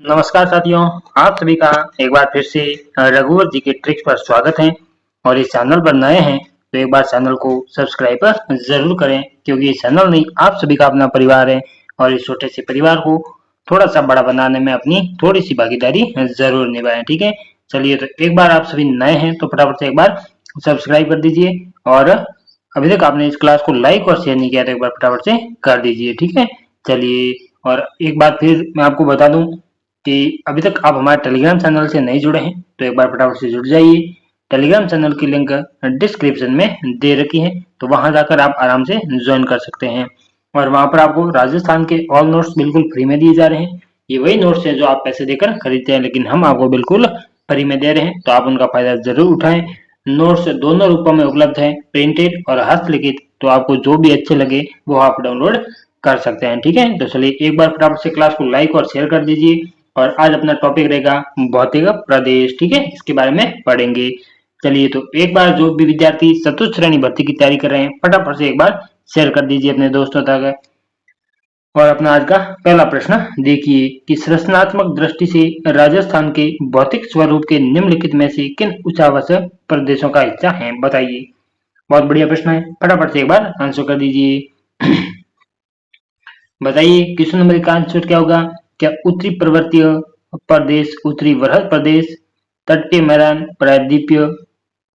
नमस्कार साथियों, आप सभी का एक बार फिर से रघुवर जी के ट्रिक्स पर स्वागत है। और इस चैनल पर नए हैं तो एक बार चैनल को सब्सक्राइब जरूर करें, क्योंकि ये चैनल नहीं आप सभी का अपना परिवार है और इस छोटे से परिवार को थोड़ा सा बड़ा बनाने में अपनी थोड़ी सी भागीदारी जरूर निभाएं। ठीक है, चलिए तो एक बार आप सभी नए हैं तो फटाफट से एक बार सब्सक्राइब कर दीजिए, और अभी तक आपने इस क्लास को लाइक और शेयर नहीं किया तो एक बार फटाफट से कर दीजिए। ठीक है, चलिए और एक बात फिर मैं आपको बता दूं कि अभी तक आप हमारे टेलीग्राम चैनल से नहीं जुड़े हैं तो एक बार फटाफट से जुड़ जाइए। टेलीग्राम चैनल की लिंक डिस्क्रिप्शन में दे रखी है, तो वहां जाकर आप आराम से ज्वाइन कर सकते हैं। और वहां पर आपको राजस्थान के ऑल नोट्स बिल्कुल फ्री में दिए जा रहे हैं। ये वही नोट्स हैं जो आप पैसे देकर खरीदते हैं, लेकिन हम आपको बिल्कुल फ्री में दे रहे हैं, तो आप उनका फायदा जरूर उठाएं। नोट्स दोनों रूपों में उपलब्ध है, प्रिंटेड और हस्तलिखित, तो आपको जो भी अच्छे लगे वो आप डाउनलोड कर सकते हैं। ठीक है, तो चलिए एक बार फटाफट से क्लास को लाइक और शेयर कर दीजिए। और आज अपना टॉपिक रहेगा भौतिक प्रदेश। ठीक है, इसके बारे में पढ़ेंगे। चलिए तो एक बार जो भी विद्यार्थी चतुर्थ श्रेणी भर्ती की तैयारी कर रहे हैं फटाफट से एक बार शेयर कर दीजिए अपने दोस्तों तक। और अपना आज का पहला प्रश्न देखिए कि संरचनात्मक दृष्टि से राजस्थान के भौतिक स्वरूप के निम्नलिखित में से किन उच्चावच प्रदेशों का हिस्सा है, बताइए। बहुत बढ़िया प्रश्न है, फटाफट से एक बार आंसर कर दीजिए। बताइए क्वेश्चन नंबर का आंसर क्या होगा। क्या उत्तरी पर्वतीय प्रदेश, उत्तरी वृहद प्रदेश, तटीय मैदान, प्रायद्वीपीय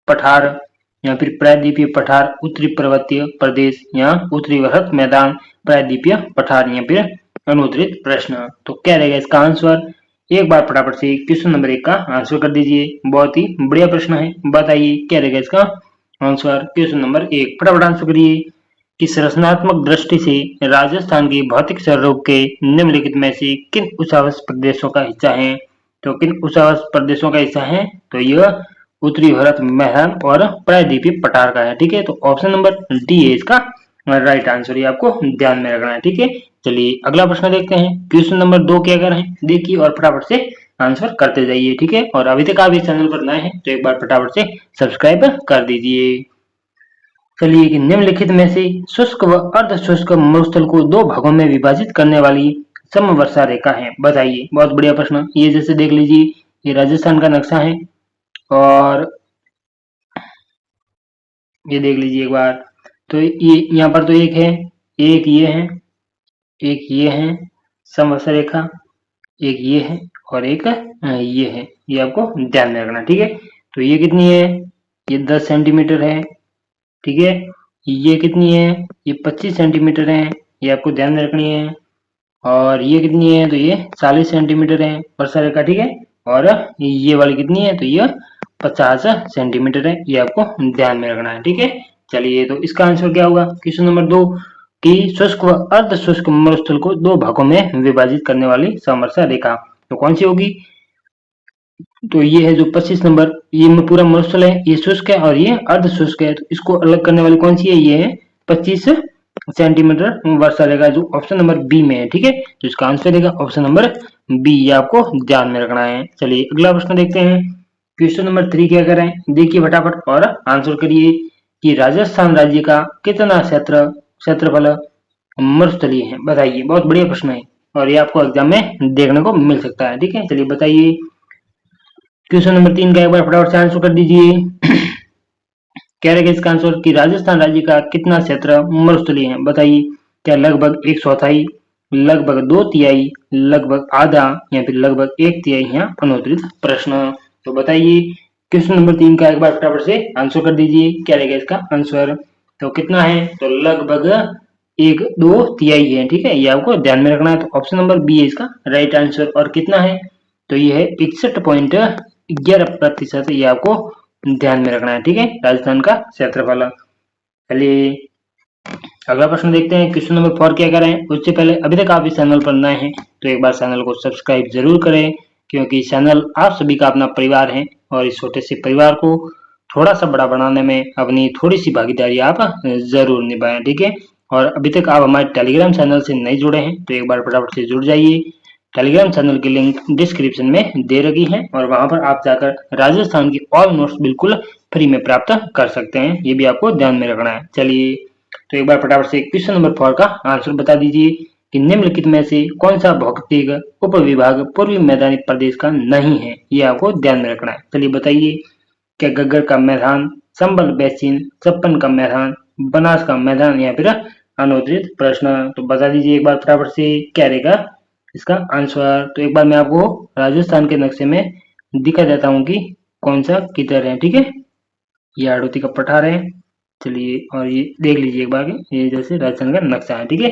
पठार, या फिर प्रायद्वीपीय पठार, उत्तरी पर्वतीय प्रदेश, या उत्तरी वृहद मैदान, प्रायद्वीपीय पठार, या फिर अनुत्तरित प्रश्न। तो क्या रहेगा इसका आंसर। एक बार फटाफट से क्वेश्चन नंबर 1 का आंसर कर दीजिए। बहुत ही बढ़िया प्रश्न है, बताइए क्या रहेगा इसका आंसर। क्वेश्चन नंबर 1 फटाफट आंसर करिए कि संरचनात्मक दृष्टि से राजस्थान के भौतिक स्वरूप के निम्नलिखित में से किन उच्चावच प्रदेशों का हिस्सा है। तो किन उच्चावच प्रदेशों का हिस्सा है, तो यह उत्तरी भारत मैदान और प्रायद्वीपीय पठार का है। ठीक है, तो ऑप्शन नंबर डी है इसका राइट आंसर, ये आपको ध्यान में रखना है। ठीक है, चलिए अगला प्रश्न देखते हैं। क्वेश्चन नंबर 2 क्या कर रहे हैं देखिए, और फटाफट से आंसर करते जाइए। ठीक है, और अभी तक आप इस चैनल पर नए हैं तो एक बार फटाफट से सब्सक्राइब कर दीजिए। चलिए कि निम्नलिखित में से शुष्क व अर्ध शुष्क मरुस्थल को दो भागों में विभाजित करने वाली समवर्षा रेखा है, बताइए। बहुत बढ़िया प्रश्न, ये जैसे देख लीजिए ये राजस्थान का नक्शा है, और ये देख लीजिए एक बार। तो ये यहाँ पर तो एक है, एक ये है, एक ये है समवर्षा रेखा, एक ये है और एक ये है। ये आपको ध्यान में रखना। ठीक है, तो ये कितनी है, ये 10 सेंटीमीटर है। ठीक है, ये कितनी है, ये 25 सेंटीमीटर है, ये आपको ध्यान में रखनी है। और ये कितनी है, तो ये 40 सेंटीमीटर है वर्षा रेखा। ठीक है, और ये वाली कितनी है, तो ये 50 सेंटीमीटर है, ये आपको ध्यान में रखना है। ठीक है, चलिए तो इसका आंसर क्या होगा क्वेश्चन नंबर 2 कि शुष्क व अर्ध शुष्क मरुस्थल को दो भागों में विभाजित करने वाली समवर्षा रेखा तो कौन सी होगी। तो ये है जो 25 नंबर, ये पूरा मरुस्थल है, ये शुष्क है और ये अर्ध शुष्क है, तो इसको अलग करने वाली कौन सी है, ये है 25 सेंटीमीटर वर्षा रेखा, जो ऑप्शन नंबर बी में है। ठीक है, तो इसका आंसर रहेगा ऑप्शन नंबर बी, ये आपको ध्यान में रखना है। चलिए अगला प्रश्न देखते हैं। क्वेश्चन नंबर 3 क्या करें देखिए फटाफट और आंसर करिए कि राजस्थान राज्य का कितना क्षेत्रफल मरुस्थलीय है, बताइए। बहुत बढ़िया प्रश्न है और ये आपको एग्जाम में देखने को मिल सकता है। ठीक है, चलिए बताइए क्वेश्चन नंबर 3 का एक बार फटाफट से आंसर कर दीजिए। क्या रहेगा इसका आंसर कि राजस्थान राज्य का कितना क्षेत्र मरुस्थलीय है, बताइए। क्या लगभग एक चौथाई, लगभग दो तिहाई, लगभग आधा, या फिर लगभग एक तिहाई, या अनुत्तरित प्रश्न। तो बताइए क्वेश्चन नंबर 3 का एक बार फटाफट से आंसर कर दीजिए, क्या रहेगा इसका आंसर। तो कितना है, तो लगभग एक दो तिहाई है। ठीक है, ये आपको ध्यान में रखना है, तो ऑप्शन नंबर बी है इसका राइट आंसर। और कितना है, तो ये है 61.11%, ये आपको ध्यान में रखना है। ठीक है, राजस्थान का क्षेत्रफल। चलिए अगला प्रश्न देखते हैं। क्वेश्चन नंबर 4 क्या करें उससे पहले अभी तक आप इस चैनल पर नए हैं तो एक बार चैनल को सब्सक्राइब जरूर करें, क्योंकि चैनल आप सभी का अपना परिवार है और इस छोटे से परिवार को थोड़ा सा बड़ा बनाने में अपनी थोड़ी सी भागीदारी आप जरूर निभाएं। ठीक है, और अभी तक आप हमारे टेलीग्राम चैनल से नहीं जुड़े हैं तो एक बार फटाफट से जुड़ जाइए। टेलीग्राम चैनल की लिंक डिस्क्रिप्शन में दे रखी है, और वहां पर आप जाकर राजस्थान की ऑल नोट्स बिल्कुल फ्री में प्राप्त कर सकते हैं, ये भी आपको ध्यान में रखना है। चलिए तो एक बार फटाफट से क्वेश्चन नंबर 4 का आंसर बता दीजिए कि निम्नलिखित में से कौन सा भौगोलिक उपविभाग पूर्वी मैदानी प्रदेश का नहीं है, ये आपको ध्यान में रखना है। चलिए बताइए, क्या गग्गर का मैदान, संबल बेसिन, छप्पन का मैदान, बनास का मैदान या फिर अनुत्तरित प्रश्न? तो बता दीजिए एक बार फटाफट से क्या रहेगा इसका आंसर। तो एक बार मैं आपको राजस्थान के नक्शे में दिखा देता हूँ कि कौन सा किधर है, ठीक है। ये हाड़ौती का पठार है। चलिए और ये देख लीजिए एक बार, ये जैसे राजस्थान का नक्शा है, ठीक है।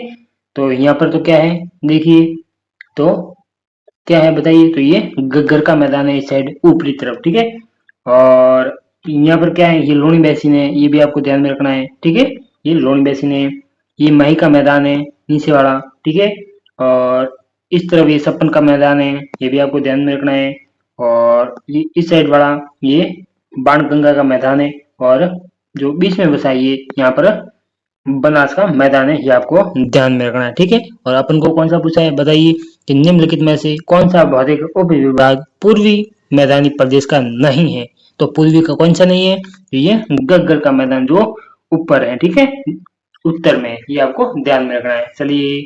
तो यहाँ पर तो क्या है देखिए, तो क्या है बताइए, तो ये गग्गर का मैदान है इस साइड ऊपरी तरफ, ठीक है। और यहाँ पर क्या है, ये लोनी बेसिन है, ये भी आपको ध्यान में रखना है, ठीक है। ये लोनी बेसिन है, ये मही का मैदान है नीचे वाला, ठीक है। और इस तरफ ये छप्पन का मैदान है, ये भी आपको ध्यान में रखना है। और ये इस साइड वाला ये बाणगंगा का मैदान है, और जो बीच में बसा है ये यहाँ पर बनास का मैदान है, ये आपको ध्यान में रखना है, ठीक है। और अपन को कौन सा पूछा है बताइए, कि निम्नलिखित में से कौन सा भौतिक उपविभाग पूर्वी मैदानी प्रदेश का नहीं है? तो पूर्वी का कौन सा नहीं है, तो ये गग्गर का मैदान जो ऊपर है, ठीक है, उत्तर में, ये आपको ध्यान में रखना है। चलिए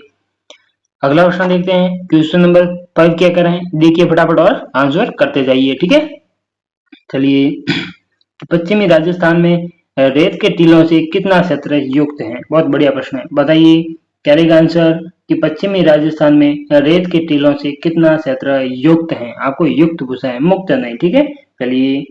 अगला प्रश्न देखते हैं, क्वेश्चन नंबर 5 क्या कर रहे हैं देखिए फटाफट और आंसर करते जाइए, ठीक है। चलिए पश्चिमी राजस्थान में रेत के टीलों से कितना क्षेत्र युक्त है? बहुत बढ़िया प्रश्न है, बताइए क्या रहेगा आंसर, कि पश्चिमी राजस्थान में रेत के टीलों से कितना क्षेत्र युक्त है? आपको युक्त पूछा है, मुक्त नहीं, ठीक है। चलिए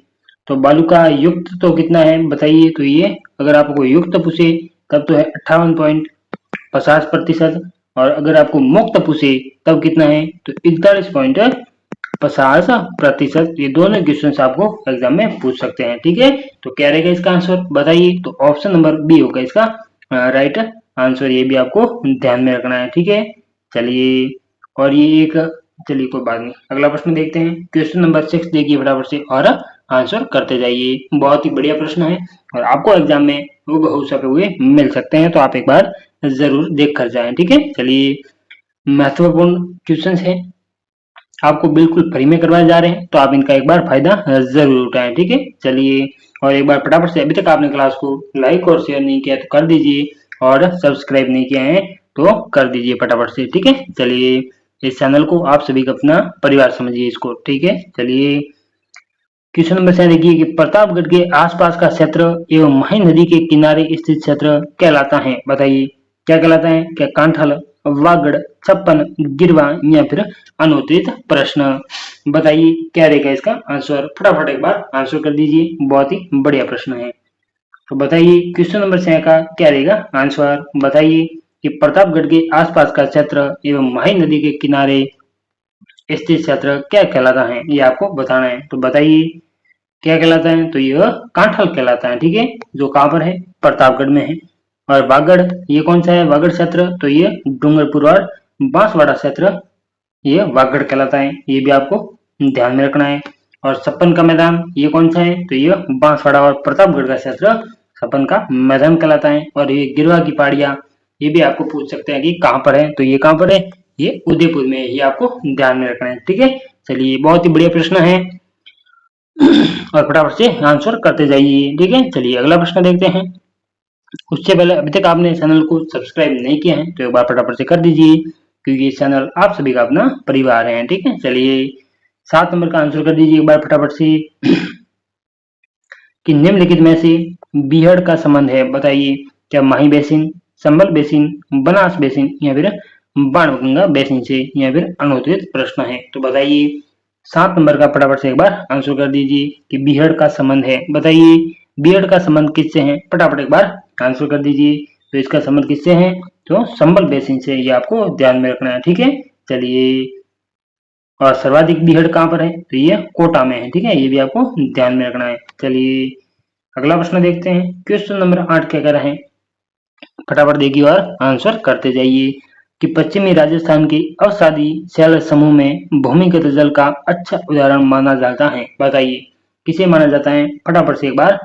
तो बालू का युक्त तो कितना है बताइए, तो ये अगर आपको युक्त पूछे तब तो है 58.50%, और अगर आपको मुक्त पूछे तब कितना है, तो 41.50%। ये दोनों क्वेश्चन आपको एग्जाम में पूछ सकते हैं, ठीक है। तो क्या रहेगा इसका आंसर बताइए, तो ऑप्शन नंबर बी होगा इसका राइट आंसर, ये भी आपको ध्यान में रखना है, ठीक है। चलिए और ये एक, चलिए कोई बात नहीं, अगला प्रश्न देखते हैं, क्वेश्चन नंबर 6 देखिए फटाफट से और आंसर करते जाइए। बहुत ही बढ़िया प्रश्न है और आपको एग्जाम में हूबहू छपे हुए मिल सकते हैं, तो आप एक बार जरूर देख कर जाएं, ठीक है। चलिए महत्वपूर्ण क्वेश्चन है, आपको बिल्कुल फ्री में करवाए जा रहे हैं, तो आप इनका एक बार फायदा जरूर उठाएं, ठीक है। चलिए और एक बार फटाफट से, अभी तक आपने क्लास को लाइक और शेयर नहीं किया तो कर दीजिए, और सब्सक्राइब नहीं किया है तो कर दीजिए फटाफट से, ठीक है। चलिए इस चैनल को आप सभी का अपना परिवार समझिए इसको, ठीक है। चलिए क्वेश्चन नंबर 7 देखिए, कि प्रतापगढ़ के आसपास का क्षेत्र एवं मही नदी के किनारे स्थित क्षेत्र कहलाता है? बताइए क्या कहलाता है, क्या कांठल, वागड़, छप्पन, गिरवा या फिर अनुत्तरित प्रश्न? बताइए क्या रहेगा इसका आंसर, फटाफट एक बार आंसर कर दीजिए, बहुत ही बढ़िया प्रश्न है। तो बताइए क्वेश्चन नंबर 6 का क्या रहेगा आंसर, बताइए कि प्रतापगढ़ के आसपास का क्षेत्र एवं मही नदी के किनारे स्थित क्षेत्र क्या कहलाता है, ये आपको बताना है। तो बताइए क्या कहलाता है, तो यह कांठल कहलाता है, ठीक है, जो कहाँ पर है, प्रतापगढ़ में है। और वागड़ ये कौन सा है, वागड़ क्षेत्र, तो ये डूंगरपुर और बांसवाड़ा क्षेत्र, ये वागड़ कहलाता है, ये भी आपको ध्यान में रखना है। और छप्पन का मैदान ये कौन सा है, तो ये बांसवाड़ा और प्रतापगढ़ का क्षेत्र छप्पन का मैदान कहलाता है। और ये गिरवा की पहाड़ियां, ये भी आपको पूछ सकते हैं कि कहाँ पर है, तो ये कहाँ पर है, ये उदयपुर में है, ये आपको ध्यान में रखना है, ठीक है। चलिए बहुत ही बढ़िया प्रश्न है और फटाफट से आंसर करते जाइए, ठीक है। चलिए अगला प्रश्न देखते हैं। उससे पहले अभी तक आपने चैनल को सब्सक्राइब नहीं किया है तो एक बार फटाफट से कर दीजिए, क्योंकि ये चैनल आप सभी का अपना परिवार है, ठीक है। चलिए 7 नंबर का आंसर कर दीजिए एक बार फटाफट से, कि निम्नलिखित में से बीहड़ का संबंध है? बताइए क्या माही बेसिन, संबल बेसिन, बनास बेसिन या फिर बाणगंगा बेसिन से, या फिर अनुत्तरित प्रश्न है? तो बताइए 7 नंबर का फटाफट से एक बार आंसर कर दीजिए, कि बीहड़ का संबंध है। बताइए बीहड़ का संबंध किससे है, फटाफट एक बार आंसर कर दीजिए। तो इसका संबंध किससे है, तो संबल बेसिन से, ये आपको ध्यान में रखना है, ठीक है। चलिए और सर्वाधिक बीहड़ कहाँ पर है, तो ये कोटा में है, ठीक है, ये भी आपको ध्यान में रखना है। चलिए अगला प्रश्न देखते हैं, क्वेश्चन नंबर 8 क्या कर रहे हैं, फटाफट देखिए और आंसर करते जाइए, कि पश्चिमी राजस्थान के अवसादी शैल समूह में भूमिगत जल का अच्छा उदाहरण माना जाता है? बताइए किसे माना जाता है, फटाफट से एक बार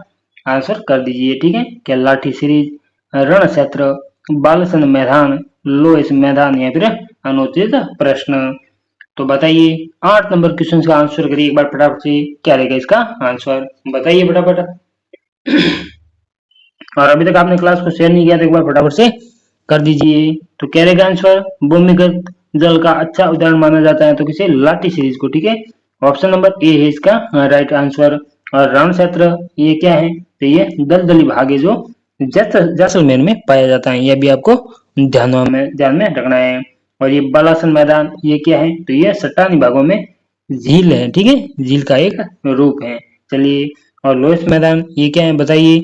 आंसर कर दीजिए, ठीक है। क्या लाठी सीरीज, रण क्षेत्र, बालसन मैदान, लोहेस मैदान या फिर अनुचित प्रश्न? तो बताइए 8 नंबर क्वेश्चन का आंसर करिए एक बार फटाफट से, क्या रहेगा इसका आंसर, बताइए फटाफट। और अभी तक आपने क्लास को शेयर नहीं किया तो एक बार फटाफट से कर दीजिए। तो क्या रहेगा आंसर? भूमिगत जल का अच्छा उदाहरण माना जाता है तो किसे? लाटी सीरीज को। ठीक है, ऑप्शन नंबर ए है इसका राइट आंसर। और रण क्षेत्र ये क्या है? तो ये दलदली भाग है जो जैसलमेर में पाया जाता है, यह भी आपको ध्यान में रखना है। और ये बालासन मैदान ये क्या है? तो ये सट्टानी भागों में झील है। ठीक है, झील का एक रूप है। चलिए, और लोएस मैदान ये क्या है बताइए,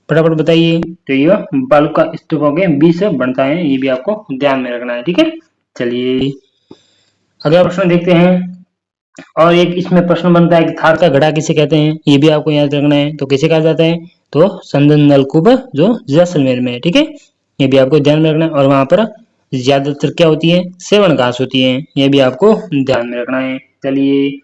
फटाफट बताइए। तो ये बालू का स्तूपों के बीच से बनता है, ये भी आपको ध्यान में रखना है। ठीक है, चलिए अगला प्रश्न देखते हैं। और एक इसमें प्रश्न बनता है कि थार का घड़ा किसे कहते हैं, ये भी आपको याद रखना है। तो किसे कहा जाता है? तो संदन नलकूप जो जैसलमेर में है। ठीक है, ये भी आपको ध्यान में रखना है। और वहां पर ज्यादातर क्या होती है? सेवन घास होती है, ये भी आपको ध्यान में रखना है। चलिए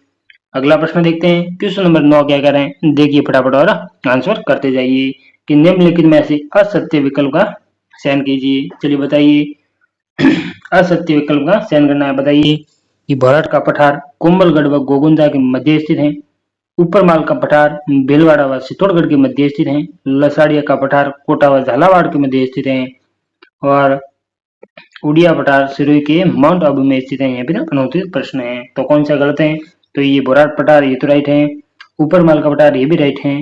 अगला प्रश्न देखते हैं। क्वेश्चन नंबर 9 क्या कर रहे हैं, देखिए फटाफट और आंसर करते जाइए कि निम्नलिखित में से असत्य विकल्प का चयन कीजिए। चलिए बताइए, असत्य विकल्प का चयन करना है। बताइए कि भरत का पठार कोम्बलगढ़ व गोगुंदा के मध्य स्थित है। ऊपरमाल का पठार भीलवाड़ा व चित्तौड़गढ़ के मध्य स्थित है। लसाड़िया का पठार कोटा व झालावाड़ के मध्य स्थित है। और उड़िया पठार सिरोही के माउंट आबू में स्थित है। यहाँ पे ना अनौठित प्रश्न है, तो कौन सा गलत है? तो ये बोराट पठार ये तो राइट है। ऊपरमाल का पठार ये भी राइट है।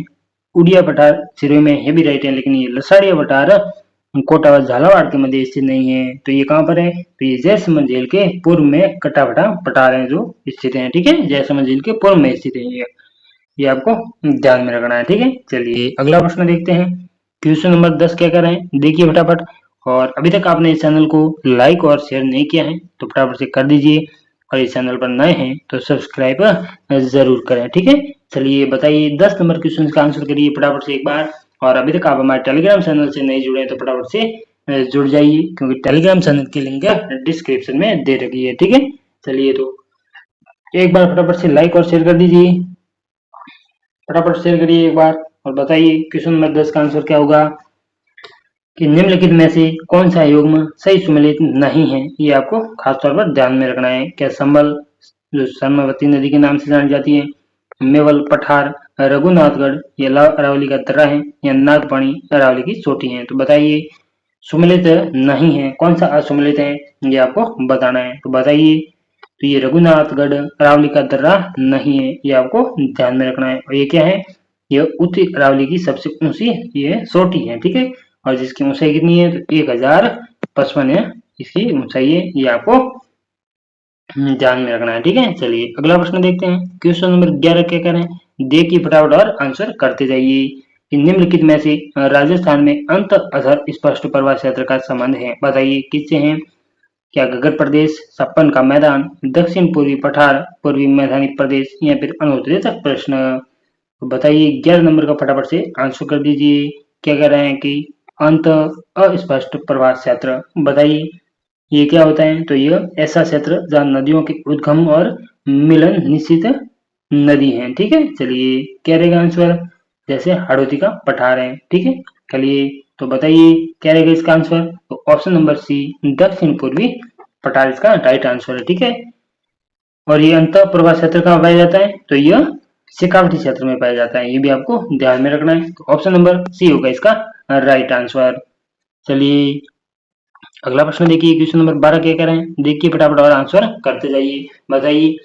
उड़िया पठार सिरोही में ये भी राइट है। लेकिन ये लसाड़िया पठार कोटा व झालावाड़ के मध्य स्थित नहीं है। तो ये कहाँ पर है? तो ये जयसमंद झील के पूर्व में कटावटा पठार है जो स्थित है। ठीक है, जयसमंद झील के पूर्व में स्थित है ये आपको ध्यान में रखना है। ठीक है, चलिए अगला प्रश्न देखते हैं। क्वेश्चन नंबर 10 क्या कर रहे हैं, देखिए फटाफट। और अभी तक आपने इस चैनल को लाइक और शेयर नहीं किया है तो फटाफट से कर दीजिए। और इस चैनल पर नए हैं तो सब्सक्राइब जरूर करें। ठीक है, चलिए बताइए 10 नंबर क्वेश्चन का आंसर करिए फटाफट से एक बार। और अभी तक आप हमारे टेलीग्राम चैनल से नहीं जुड़े हैं तो फटाफट से जुड़ जाइए, क्योंकि टेलीग्राम चैनल की लिंक डिस्क्रिप्शन में दे रखी है। ठीक है, चलिए तो एक बार फटाफट से लाइक और शेयर कर दीजिए, फटाफट शेयर करिए एक बार। और बताइए क्वेश्चन नंबर 10 का आंसर क्या होगा कि निम्नलिखित में से कौन सा युग्म सही सुमेलित नहीं है, ये आपको खासतौर पर ध्यान में रखना है। क्या संबल जो सरमावती नदी के नाम से जानी जाती है, मेवल पठार रघुनाथगढ़ ये अरावली का दर्रा है, या नागपानी अरावली की चोटी है। तो बताइए सुमेलित नहीं है, कौन सा असुमेलित है, ये आपको बताना है। तो बताइए, तो ये रघुनाथगढ़ अरावली का दर्रा नहीं है, ये आपको ध्यान में रखना है। और ये क्या है? ये उत्तरी अरावली की सबसे ऊंची ये चोटी है। ठीक है, और जिसकी ऊंचाई कितनी है? तो 1055 है इसकी ऊंचाई है, ये आपको ध्यान में रखना है। ठीक है, चलिए अगला प्रश्न देखते हैं। क्वेश्चन नंबर 11 क्या करें, देखिए फटाफट और आंसर करते जाइए कि निम्नलिखित में से राजस्थान में अंत अधर स्पष्ट प्रवाह क्षेत्र का संबंध है, बताइए किससे है? क्या गगन प्रदेश, छप्पन का मैदान, दक्षिण पूर्वी पठार, पूर्वी मैदानी प्रदेश, या फिर अनुत्तरीय प्रश्न? तो बताइए 11 नंबर का फटाफट से आंसर कर दीजिए। क्या कह रहे हैं कि अंत अस्पष्ट प्रवाह क्षेत्र, बताइए ये क्या होता है? तो यह ऐसा क्षेत्र जहाँ नदियों के उद्गम और मिलन निश्चित नदी है। ठीक है, चलिए क्या रहेगा आंसर? जैसे हड़ौती का पठार है। ठीक है, चलिए तो बताइए क्या रहेगा इसका आंसर? तो ऑप्शन नंबर सी दक्षिण पूर्वी पठार इसका राइट आंसर है। ठीक है, और ये अंत प्रवाह क्षेत्र कहाँ पाया जाता है? तो यह शेखावटी क्षेत्र में पाया जाता है, ये भी आपको ध्यान में रखना है। तो ऑप्शन नंबर सी होगा इसका राइट आंसर। चलिए अगला प्रश्न देखिए, क्वेश्चन नंबर 12 क्या कह रहे हैं, देखिए फटाफट और आंसर करते जाइए। बताइए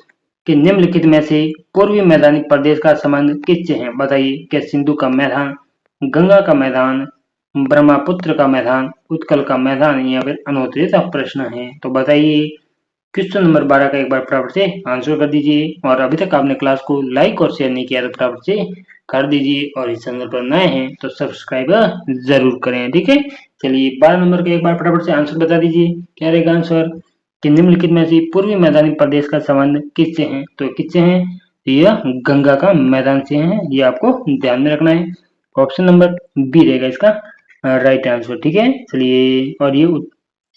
कि निम्नलिखित में से पूर्वी मैदानी प्रदेश का संबंध किससे है? बताइए क्या सिंधु का मैदान, गंगा का मैदान, ब्रह्मपुत्र का मैदान, उत्कल का मैदान, या फिर अनुत्तरित प्रश्न है। तो बताइए क्वेश्चन नंबर 12 का एक बार फटाफट से आंसर कर दीजिए। और अभी तक आपने क्लास को लाइक और शेयर नहीं किया तो फटाफट से कर दीजिए। और इस चैनल पर नए हैं तो सब्सक्राइब जरूर करें। ठीक है, चलिए 12 नंबर का एक बार फटाफट से आंसर बता दीजिए। क्या रहेगा आंसर कि निम्नलिखित में से पूर्वी मैदानी प्रदेश का संबंध किससे है? तो किससे है? यह गंगा का मैदान से है, ये आपको ध्यान में रखना है। ऑप्शन नंबर बी रहेगा इसका राइट आंसर। ठीक है, चलिए और ये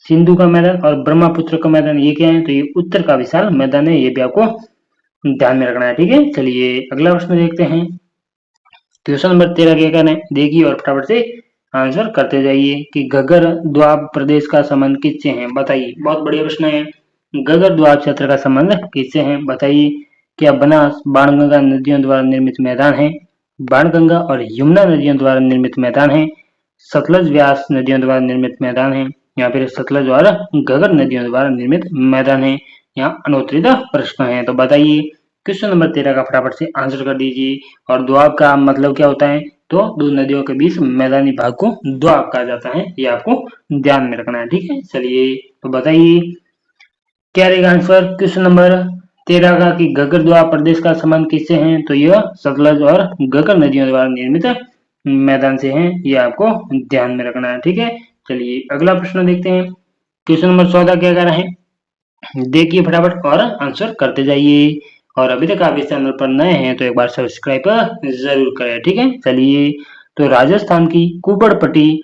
सिंधु का मैदान और ब्रह्मपुत्र का मैदान ये क्या है? तो ये उत्तर का विशाल मैदान है, ये भी आपको ध्यान में रखना है। ठीक है, चलिए अगला प्रश्न देखते हैं। क्वेश्चन नंबर 13 क्या कहना है, देखिए और फटाफट से आंसर करते जाइए कि गगर द्वाब प्रदेश का संबंध किससे है? बताइए, बहुत बढ़िया प्रश्न है। गगर द्वाब क्षेत्र का संबंध किससे है? बताइए क्या बनास बाणगंगा नदियों द्वारा निर्मित मैदान है, बाणगंगा और यमुना नदियों द्वारा निर्मित मैदान है, सतलज व्यास नदियों द्वारा निर्मित मैदान है, या फिर सतलज और घग्गर नदियों द्वारा निर्मित मैदान है। यहाँ अनोत्तरित प्रश्न है। तो बताइए क्वेश्चन नंबर 13 का फटाफट से आंसर कर दीजिए। और दोआब का मतलब क्या होता है? तो दो नदियों के बीच मैदानी भाग को दोआब कहा जाता है, ये आपको ध्यान में रखना है। ठीक है, चलिए तो बताइए क्या रहेगा आंसर क्वेश्चन नंबर 13 का कि घग्गर दोआब प्रदेश का संबंध किससे है? तो यह सतलज और घग्गर नदियों द्वारा निर्मित मैदान से है, ये आपको ध्यान में रखना है। ठीक है, चलिए अगला प्रश्न देखते हैं। क्वेश्चन नंबर 14 क्या कह रहा है? देखिए फटाफट और आंसर करते जाइए। और अभी तक आप इस चैनल पर नए हैं तो एक बार सब्सक्राइब जरूर करें। ठीक है, चलिए तो राजस्थान की कुबड़पट्टी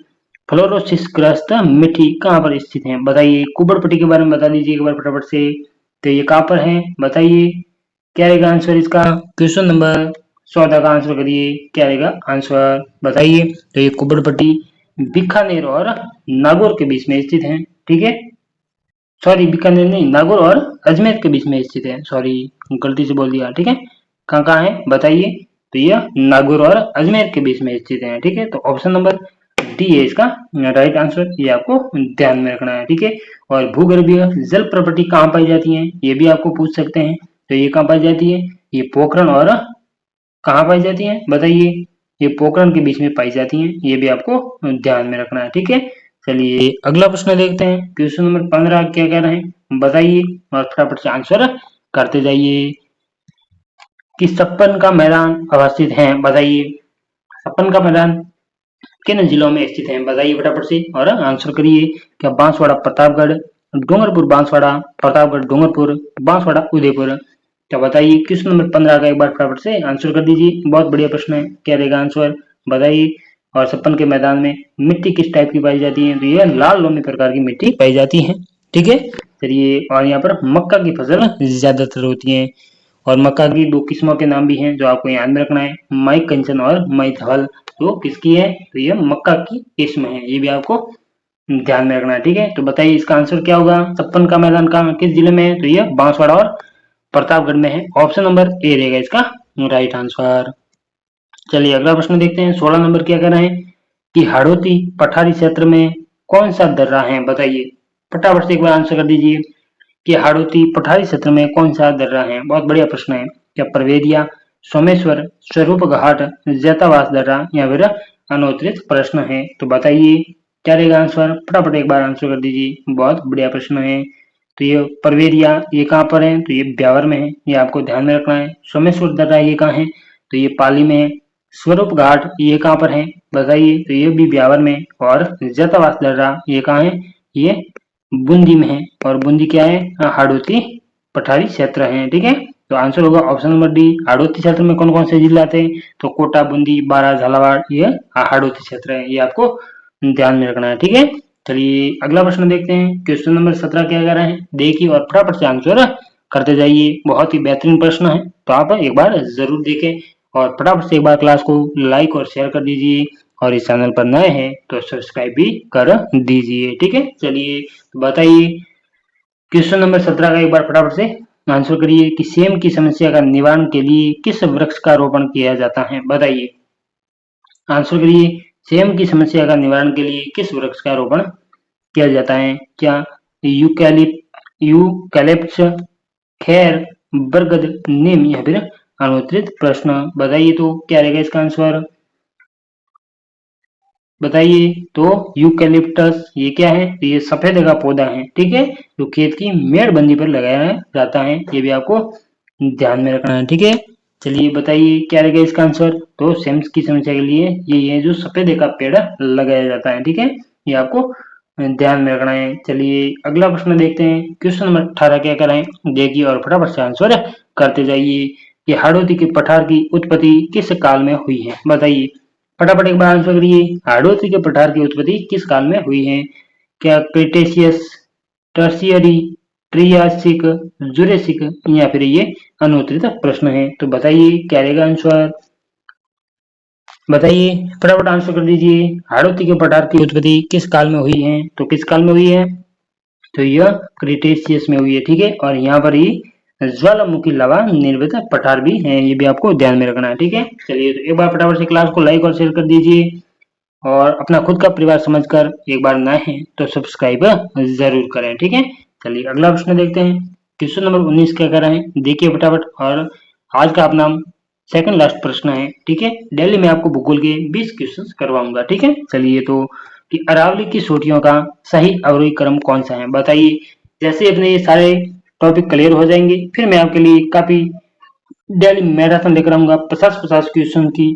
फ्लोरोसिस ग्रस्त मिट्टी कहाँ पर स्थित है? बताइए कुबड़पट्टी के बारे में बता दीजिए एक बार फटाफट से। तो ये कहाँ पर है बताइए, क्या रहेगा आंसर इसका? क्वेश्चन नंबर 14 का आंसर करिए, क्या रहेगा आंसर बताइए। तो ये कुबड़पट्टी बीकानेर और नागौर के बीच में स्थित है। ठीक है, सॉरी बीकानेर नहीं, नागौर और अजमेर के बीच में स्थित है। सॉरी गलती से बोल दिया। ठीक है, कहाँ कहाँ है बताइए। तो यह नागौर और अजमेर के बीच में स्थित है। ठीक है, तो ऑप्शन नंबर डी है इसका राइट आंसर, ये आपको ध्यान में रखना है। ठीक है, और भूगर्भीय जल प्रॉपर्टी कहाँ पाई जाती है ये भी आपको पूछ सकते हैं। तो ये कहाँ पाई जाती है? ये पोखरण और कहाँ पाई जाती है बताइए? ये पोखरण के बीच में पाई जाती है, ये भी आपको ध्यान में रखना है। ठीक है, चलिए अगला प्रश्न देखते हैं। क्वेश्चन नंबर 15 क्या कह रहे हैं बताइए और फटाफट से आंसर करते जाइए। कि छप्पन का मैदान अवस्थित है बताइए। छप्पन का मैदान किन जिलों में स्थित है बताइए फटाफट से और आंसर करिए। क्या बांसवाड़ा प्रतापगढ़, डूंगरपुर बांसवाड़ा, प्रतापगढ़ डूंगरपुर, बांसवाड़ा उदयपुर? क्या बताइए क्वेश्चन नंबर 15 का एक बार फटाफट से आंसर कर दीजिए। बहुत बढ़िया प्रश्न है, क्या रहेगा आंसर बताइए। और छप्पन के मैदान में मिट्टी किस टाइप की पाई जाती है? तो ये लाल लोमी प्रकार की मिट्टी पाई जाती है। ठीक है, चलिए और यहाँ पर मक्का की फसल ज्यादातर होती है। और मक्का की दो किस्मों के नाम भी हैं जो आपको याद में रखना है, माई कंचन और माई धवल। तो किसकी है? तो ये मक्का की किस्म है, ये भी आपको ध्यान में रखना है। ठीक है, तो बताइए इसका आंसर क्या होगा? छप्पन का मैदान का किस जिले में है? तो ये बांसवाड़ा और प्रतापगढ़ में है। ऑप्शन नंबर ए रहेगा इसका राइट आंसर। चलिए अगला प्रश्न देखते हैं। 16 नंबर क्या कह रहे हैं कि हाड़ौती पठारी क्षेत्र में कौन सा दर्रा है बताइए। फटाफट से एक बार आंसर कर दीजिए कि हाड़ौती पठारी क्षेत्र में कौन सा दर्रा है। बहुत बढ़िया प्रश्न है। क्या प्रवेदिया, सोमेश्वर, स्वरूप घाट, जैतावास दर्रा या फिर अनोतरित प्रश्न है? तो बताइए क्या रहेगा आंसर? फटाफट एक बार आंसर कर दीजिए। बहुत बढ़िया प्रश्न है। तो ये परवेरिया ये कहाँ पर है? तो ये ब्यावर में है, ये आपको ध्यान में रखना है। सोमेश्वर दर्रा ये कहाँ है? तो ये पाली में है। स्वरूप घाट ये कहाँ पर है बताइए? तो ये भी ब्यावर में। और जैतावास दर्रा ये कहाँ है? ये बूंदी में है। और बूंदी क्या है? हाड़ौती पठारी क्षेत्र है। ठीक है, तो आंसर होगा ऑप्शन नंबर डी। हाड़ौती क्षेत्र में कौन कौन से जिले आते हैं? तो कोटा, बूंदी, बारा, झालावाड़, ये हाड़ौती क्षेत्र है, ये आपको ध्यान में रखना है। ठीक है, चलिए अगला प्रश्न देखते हैं। क्वेश्चन नंबर 17 क्या कह रहा है देखिए और फटाफट से आंसर करते जाइए। बहुत ही बेहतरीन प्रश्न है, तो आप एक बार जरूर देखें और फटाफट से एक बार क्लास को लाइक और शेयर कर दीजिए। और इस चैनल पर नए हैं तो सब्सक्राइब भी कर दीजिए। ठीक है, चलिए बताइए क्वेश्चन नंबर 17 का एक बार फटाफट से आंसर करिए कि सेम की समस्या का निवारण के लिए किस वृक्ष का रोपण किया जाता है बताइए। आंसर करिए, सेम की समस्या का निवारण के लिए किस वृक्ष का रोपण किया जाता है? क्या यूकैलिप्टस, खैर, बरगद, नीम या फिर अनूत्तरित प्रश्न? बताइए तो क्या रहेगा इसका आंसर बताइए। तो यूकैलिप्टस ये क्या है? तो ये सफेद का पौधा है। ठीक है, जो खेत की मेड़बंदी पर लगाया जाता है, ये भी आपको ध्यान में रखना है। ठीक है, चलिए बताइए क्या रहेगा इसका आंसर। तो सेम्स की समस्या के लिए ये जो सफेद का पेड़ लगाया जाता है। ठीक है, ये आपको ध्यान में रखना है। चलिए अगला प्रश्न देखते हैं। क्वेश्चन नंबर 18 क्या कर रहे हैं देखिए और फटाफट से आंसर करते जाइए कि हाड़ौती के पठार की उत्पत्ति किस काल में हुई है बताइए। फटाफट एक बार आंसर करिए। हाड़ौती के पठार की उत्पत्ति किस काल में हुई है? क्या क्रिटेशियस, टर्शियरी, ट्रियासिक, जुरेसिक या फिर ये अनूत्तरित प्रश्न है? तो बताइए क्या रहेगा आंसर बताइए। फटाफट आंसर कर दीजिए। हाड़ौती के पठार की उत्पत्ति किस काल में हुई है? तो किस काल में हुई है? तो यह क्रिटेशियस में हुई है। ठीक है, और यहाँ पर ही ज्वालामुखी लावा निर्मित पठार भी है, ये भी आपको ध्यान में रखना है। ठीक है, चलिए तो एक बार फटाफट से क्लास को लाइक और शेयर कर दीजिए और अपना खुद का परिवार समझकर एक बार नए हैं तो सब्सक्राइब जरूर करें, ठीक है। चलिए अगला प्रश्न देखते हैं। क्वेश्चन नंबर 19 क्या कर रहे हैं देखिए फटाफट। और आज का अपना सेकंड लास्ट प्रश्न है, ठीक है। डेली मैं आपको भूगोल के 20 क्वेश्चंस करवाऊंगा, ठीक है। चलिए तो कि अरावली की चोटियों का सही अवरोही क्रम कौन सा है बताइए। जैसे अपने ये सारे टॉपिक क्लियर हो जाएंगे फिर मैं आपके लिए काफी डेली मैराथन लेकर आऊंगा 50-50 क्वेश्चन की।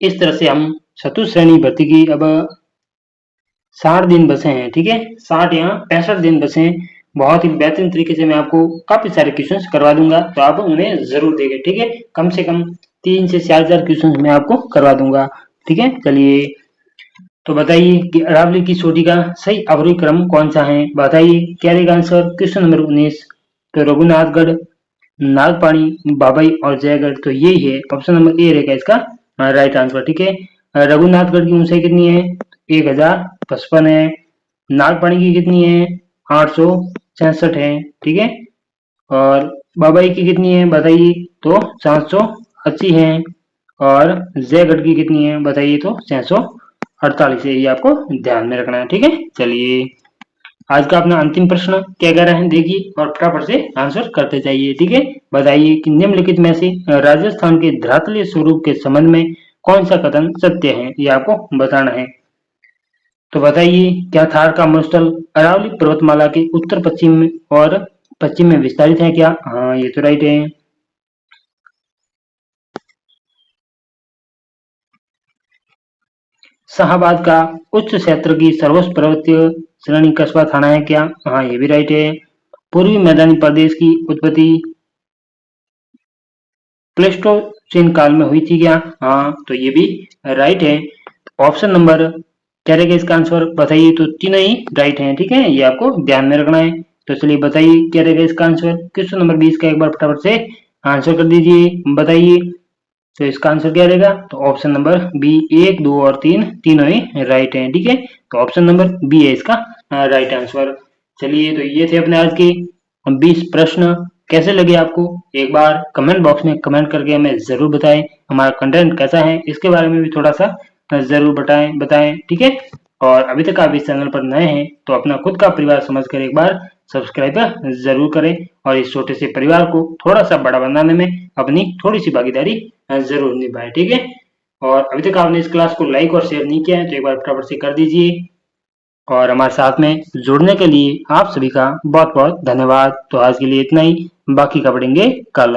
इस तरह से हम चतुर्थ श्रेणी भर्ती की अब 60 दिन बचे हैं, ठीक है। 60 या 65 दिन बचे हैं। बहुत ही बेहतरीन तरीके से मैं आपको काफी सारे क्वेश्चंस करवा दूंगा, तो आप उन्हें जरूर देखें, ठीक है। कम से कम 3 से 4,000 क्वेश्चंस मैं आपको करवा दूंगा, ठीक है। चलिए तो बताइए कि अरावली की चोटी का सही अवरोही क्रम कौन सा है बताइए। क्या रहेगा आंसर क्वेश्चन नंबर 19। तो रघुनाथगढ़, नागपानी, बाबई और जयगढ़, तो यही है ऑप्शन नंबर ए रहेगा इसका राइट आंसर, ठीक है। रघुनाथगढ़ की ऊंचाई कितनी है 1055 है। नागपानी की कितनी है 866 है, ठीक है। और बाबई की कितनी है बताइए तो 780 है। और जयगढ़ की कितनी है बताइए तो 648 है। ये आपको ध्यान में रखना है, ठीक है। चलिए आज का अपना अंतिम प्रश्न क्या कह रहे हैं देखिए और फटाफट से आंसर करते जाइए, ठीक है। बताइए कि निम्नलिखित में से राजस्थान के धरातलीय स्वरूप के संबंध में कौन सा कथन सत्य है, ये आपको बताना है। तो बताइए क्या थार का मरुस्थल अरावली पर्वतमाला के उत्तर पश्चिम में और पश्चिम में विस्तारित है क्या। हाँ ये तो राइट है। शाहबाद का उच्च क्षेत्र की सर्वोच्च पर्वतीय श्रेणी कस्बा थाना है क्या। हाँ ये भी राइट है। पूर्वी मैदानी प्रदेश की उत्पत्ति प्लेस्टोसीन काल में हुई थी क्या। हाँ तो ये भी राइट है। ऑप्शन नंबर क्या रहेगा इसका आंसर बताइए। तो तीनों ही राइट हैं, ठीक है। ये आपको ध्यान में रखना है। तो चलिए बताइए क्या रहेगा इसका आंसर। क्वेश्चन नंबर 20 का एक बार फटाफट से आंसर कर दीजिए बताइए। तो इसका आंसर क्या रहेगा तो ऑप्शन नंबर बी 1, 2 और 3 तीनों ही राइट हैं, ठीक है। तो ऑप्शन नंबर बी है इसका राइट आंसर। चलिए तो ये थे अपने आज के 20 प्रश्न। कैसे लगे आपको एक बार कमेंट बॉक्स में कमेंट करके हमें जरूर बताएं। हमारा कंटेंट कैसा है इसके बारे में भी थोड़ा सा जरूर बताएं, ठीक है। और अभी तक आप इस चैनल पर नए हैं तो अपना खुद का परिवार समझकर एक बार सब्सक्राइब जरूर करें और इस छोटे से परिवार को थोड़ा सा बड़ा बनाने में अपनी थोड़ी सी भागीदारी जरूर निभाएं, ठीक है। और अभी तक आपने इस क्लास को लाइक और शेयर नहीं किया है तो एक बार फटाफट से कर दीजिए। और हमारे साथ में जुड़ने के लिए आप सभी का बहुत बहुत धन्यवाद। तो आज के लिए इतना ही, बाकी का पढ़ेंगे कल।